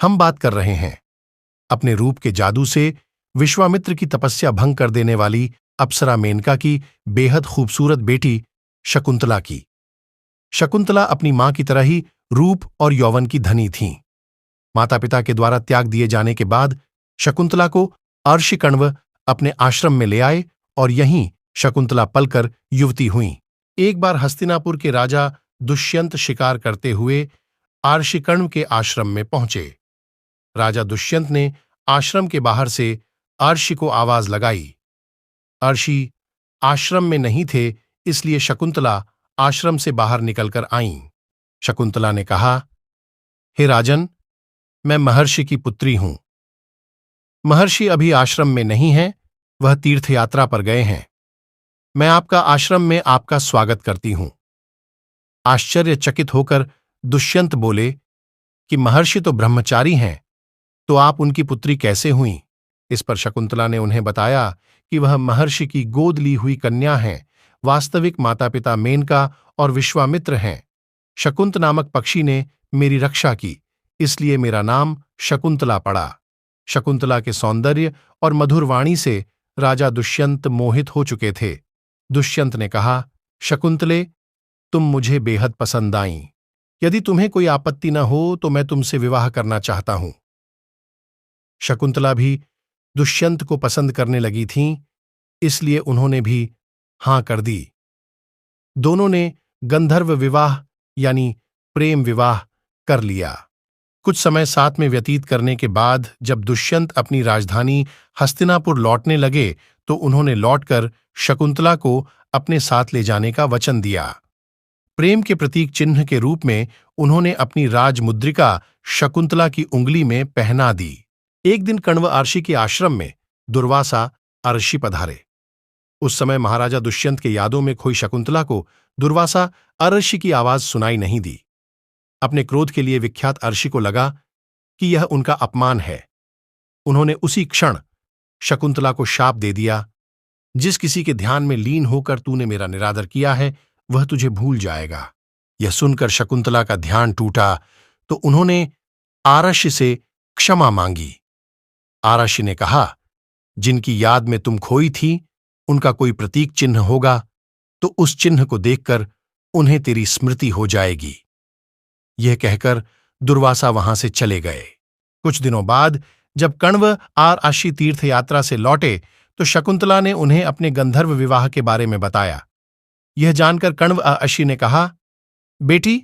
हम बात कर रहे हैं अपने रूप के जादू से विश्वामित्र की तपस्या भंग कर देने वाली अप्सरा मेनका की बेहद खूबसूरत बेटी शकुंतला की। शकुंतला अपनी मां की तरह ही रूप और यौवन की धनी थीं। माता पिता के द्वारा त्याग दिए जाने के बाद शकुंतला को अर्षिकण्व अपने आश्रम में ले आए और यहीं शकुंतला पलकर युवती हुईं। एक बार हस्तिनापुर के राजा दुष्यंत शिकार करते हुए अर्षिकण्व के आश्रम में पहुंचे। राजा दुष्यंत ने आश्रम के बाहर से अर्षि को आवाज लगाई। अर्षि आश्रम में नहीं थे, इसलिए शकुंतला आश्रम से बाहर निकलकर आईं। शकुंतला ने कहा, हे राजन, मैं महर्षि की पुत्री हूं। महर्षि अभी आश्रम में नहीं हैं, वह तीर्थयात्रा पर गए हैं। मैं आपका आश्रम में आपका स्वागत करती हूं। आश्चर्यचकित होकर दुष्यंत बोले कि महर्षि तो ब्रह्मचारी हैं, तो आप उनकी पुत्री कैसे हुईं? इस पर शकुंतला ने उन्हें बताया कि वह महर्षि की गोद ली हुई कन्या हैं, वास्तविक माता पिता मेनका और विश्वामित्र हैं। शकुंत नामक पक्षी ने मेरी रक्षा की, इसलिए मेरा नाम शकुंतला पड़ा। शकुंतला के सौंदर्य और मधुर वाणी से राजा दुष्यंत मोहित हो चुके थे। दुष्यंत ने कहा, शकुंतले, तुम मुझे बेहद पसंद आईं। यदि तुम्हें कोई आपत्ति न हो तो मैं तुमसे विवाह करना चाहता हूं। शकुंतला भी दुष्यंत को पसंद करने लगी थीं, इसलिए उन्होंने भी हां कर दी। दोनों ने गंधर्व विवाह यानी प्रेम विवाह कर लिया। कुछ समय साथ में व्यतीत करने के बाद जब दुष्यंत अपनी राजधानी हस्तिनापुर लौटने लगे तो उन्होंने लौटकर शकुंतला को अपने साथ ले जाने का वचन दिया। प्रेम के प्रतीक चिन्ह के रूप में उन्होंने अपनी राजमुद्रिका शकुंतला की उंगली में पहना दी। एक दिन कण्व अर्षि के आश्रम में दुर्वासा अर्षि पधारे। उस समय महाराजा दुष्यंत के यादों में खोई शकुंतला को दुर्वासा अर्षि की आवाज सुनाई नहीं दी। अपने क्रोध के लिए विख्यात अर्षि को लगा कि यह उनका अपमान है। उन्होंने उसी क्षण शकुंतला को शाप दे दिया, जिस किसी के ध्यान में लीन होकर तूने मेरा निरादर किया है वह तुझे भूल जाएगा। यह सुनकर शकुंतला का ध्यान टूटा तो उन्होंने आरष्य से क्षमा मांगी। आरष्य ने कहा, जिनकी याद में तुम खोई थी उनका कोई प्रतीक चिन्ह होगा तो उस चिन्ह को देखकर उन्हें तेरी स्मृति हो जाएगी। यह कहकर दुर्वासा वहां से चले गए। कुछ दिनों बाद जब कण्व अर्षि तीर्थ यात्रा से लौटे तो शकुंतला ने उन्हें अपने गंधर्व विवाह के बारे में बताया। यह जानकर कण्व अर्षि ने कहा, बेटी,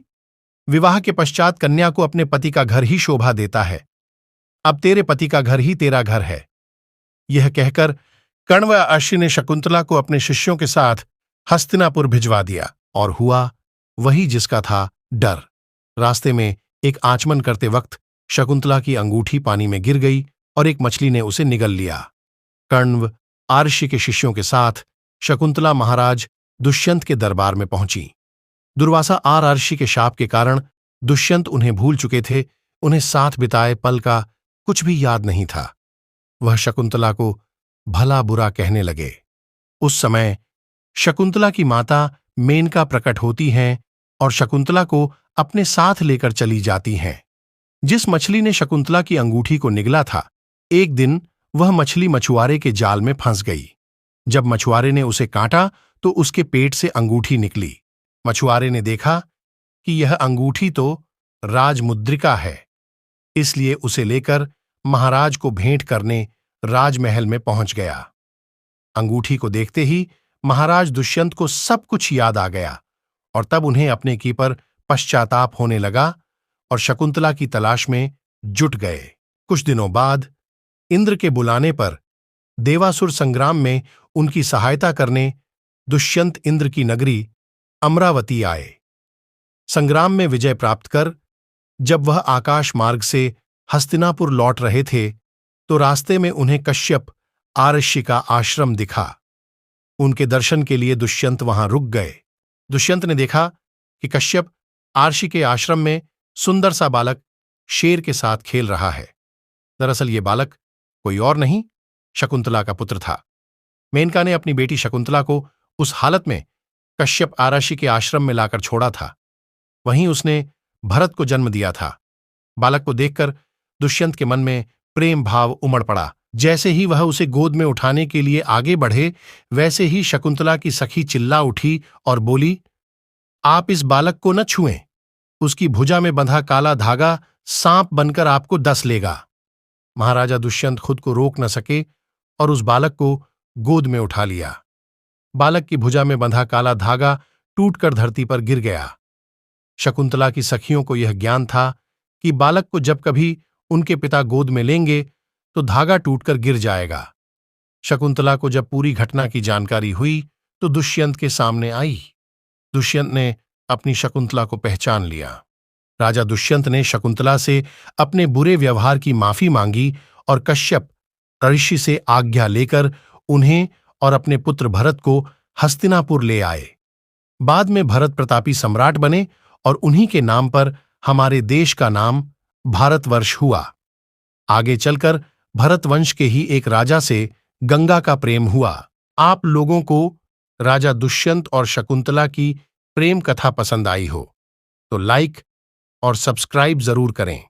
विवाह के पश्चात कन्या को अपने पति का घर ही शोभा देता है। अब तेरे पति का घर ही तेरा घर है। यह कहकर कण्व अर्षि ने शकुंतला को अपने शिष्यों के साथ हस्तिनापुर भिजवा दिया और हुआ वही जिसका था डर। रास्ते में एक आचमन करते वक्त शकुंतला की अंगूठी पानी में गिर गई और एक मछली ने उसे निगल लिया। कण्व अर्षि के शिष्यों के साथ शकुंतला महाराज दुष्यंत के दरबार में पहुंची। दुर्वासा अर्षि के शाप के कारण दुष्यंत उन्हें भूल चुके थे। उन्हें साथ बिताए पल का कुछ भी याद नहीं था। वह शकुंतला को भला बुरा कहने लगे। उस समय शकुंतला की माता मेनका प्रकट होती हैं और शकुंतला को अपने साथ लेकर चली जाती हैं। जिस मछली ने शकुंतला की अंगूठी को निगला था, एक दिन वह मछली मछुआरे के जाल में फंस गई। जब मछुआरे ने उसे काटा तो उसके पेट से अंगूठी निकली। मछुआरे ने देखा कि यह अंगूठी तो राजमुद्रिका है, इसलिए उसे लेकर महाराज को भेंट करने राजमहल में पहुंच गया। अंगूठी को देखते ही महाराज दुष्यंत को सब कुछ याद आ गया और तब उन्हें अपने की पर पश्चाताप होने लगा और शकुंतला की तलाश में जुट गए। कुछ दिनों बाद इंद्र के बुलाने पर देवासुर संग्राम में उनकी सहायता करने दुष्यंत इंद्र की नगरी अमरावती आए। संग्राम में विजय प्राप्त कर जब वह आकाश मार्ग से हस्तिनापुर लौट रहे थे तो रास्ते में उन्हें कश्यप अर्षि का आश्रम दिखा। उनके दर्शन के लिए दुष्यंत वहां रुक गए। दुष्यंत ने देखा कि कश्यप अर्षि के आश्रम में सुंदर सा बालक शेर के साथ खेल रहा है। दरअसल ये बालक कोई और नहीं, शकुंतला का पुत्र था। मेनका ने अपनी बेटी शकुंतला को उस हालत में कश्यप अर्षि के आश्रम में लाकर छोड़ा था। वहीं उसने भरत को जन्म दिया था। बालक को देखकर दुष्यंत के मन में प्रेम भाव उमड़ पड़ा। जैसे ही वह उसे गोद में उठाने के लिए आगे बढ़े, वैसे ही शकुंतला की सखी चिल्ला उठी और बोली, आप इस बालक को न छुएं। उसकी भुजा में बंधा काला धागा सांप बनकर आपको डस लेगा। महाराजा दुष्यंत खुद को रोक न सके और उस बालक को गोद में उठा लिया। बालक की भुजा में बंधा काला धागा टूटकर धरती पर गिर गया। शकुंतला की सखियों को यह ज्ञान था कि बालक को जब कभी उनके पिता गोद में लेंगे तो धागा टूटकर गिर जाएगा। शकुंतला को जब पूरी घटना की जानकारी हुई तो दुष्यंत के सामने आई। दुष्यंत ने अपनी शकुंतला को पहचान लिया। राजा दुष्यंत ने शकुंतला से अपने बुरे व्यवहार की माफी मांगी और कश्यप ऋषि से आज्ञा लेकर उन्हें और अपने पुत्र भरत को हस्तिनापुर ले आए। बाद में भरत प्रतापी सम्राट बने और उन्हीं के नाम पर हमारे देश का नाम भारतवर्ष हुआ। आगे चलकर भरतवंश के ही एक राजा से गंगा का प्रेम हुआ। आप लोगों को राजा दुष्यंत और शकुंतला की प्रेम कथा पसंद आई हो तो लाइक और सब्सक्राइब जरूर करें।